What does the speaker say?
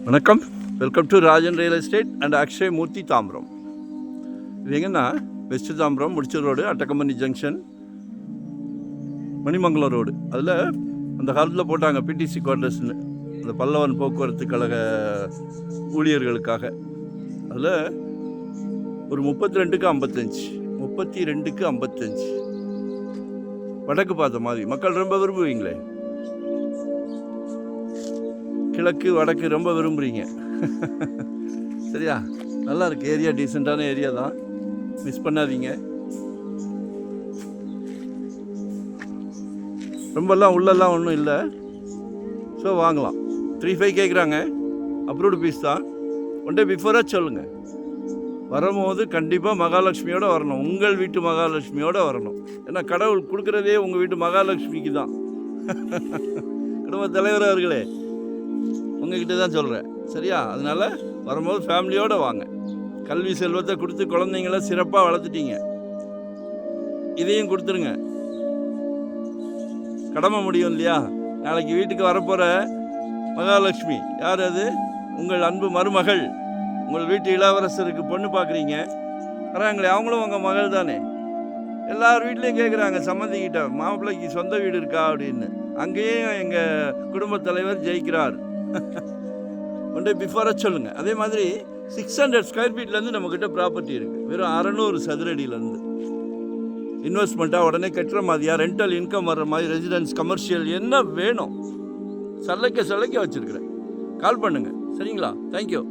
வணக்கம், welcome to Rajan real estate and Akshay Murthy Tambaram. இது எங்கன்னா west Tambaram Mudichur road, Attakkampani junction, Manimangalam road. அதில் அந்த காலத்தில் போட்டாங்க பிடிசி குவார்டர்ஸ்னு, அந்த பல்லவன் போக்குவரத்து கழக ஊழியர்களுக்காக. அதில் ஒரு 32க்கு 55, 32க்கு 55 வடக்கு பார்த்த மாதிரி மக்கள் ரொம்ப விரும்புவீங்களே. கிழக்கு வடக்கு ரொம்ப விரும்புகிறீங்க. சரியா? நல்லா இருக்குது ஏரியா, டீசெண்டான ஏரியா தான், மிஸ் பண்ணாதீங்க. ரொம்பலாம் உள்ளெல்லாம் ஒன்றும் இல்லை. ஸோ வாங்கலாம். 3.5 கேட்குறாங்க. அப்ரூவ்டு பீஸ் தான். ஒன் டே பிஃபோராக சொல்லுங்கள். வரும்போது கண்டிப்பாக மகாலட்சுமியோடு வரணும். உங்கள் வீட்டு மகாலட்சுமியோடு வரணும். ஏன்னா கடவுள் கொடுக்குறதே உங்கள் வீட்டு மகாலட்சுமிக்கு தான். குடும்ப தலைவர் அவர்களே, உங்ககிட்ட தான் சொல்கிறேன். சரியா? அதனால் வரும்போது ஃபேமிலியோடு வாங்க. கல்வி செல்வத்தை கொடுத்து குழந்தைங்கள சிறப்பாக வளர்த்துட்டீங்க. இதையும் கொடுத்துருங்க. கடமை முடியும் இல்லையா? நாளைக்கு வீட்டுக்கு வரப்போகிற மகாலட்சுமி யார்? அது உங்கள் அன்பு மருமகள். உங்கள் வீட்டு இளவரசருக்கு பொண்ணு பார்க்குறீங்க, வராங்களே, அவங்களும் உங்கள் மகள் தானே. எல்லார் வீட்லேயும் கேட்குறாங்க சம்மந்திக்கிட்ட, மாப்பிள்ளைக்கு சொந்த வீடு இருக்கா அப்படின்னு. அங்கேயும் எங்கள் குடும்பத் தலைவர் ஜெயிக்கிறார். ஒன் டே பிஃபோராக சொல்லுங்கள். அதே மாதிரி 600 ஸ்கொயர் ஃபீட்லேருந்து நம்மக்கிட்ட ப்ராப்பர்ட்டி இருக்குது. வெறும் 600 சதுரடியிலேருந்து. இன்வெஸ்ட்மெண்ட்டாக உடனே கட்டுற மாதிரியா, ரெண்டல் இன்கம் வர்ற மாதிரி, ரெசிடென்ஸ், கமர்ஷியல், என்ன வேணும் சல்லைக்க வச்சுருக்கிறேன். கால் பண்ணுங்கள். சரிங்களா? தேங்க்யூ.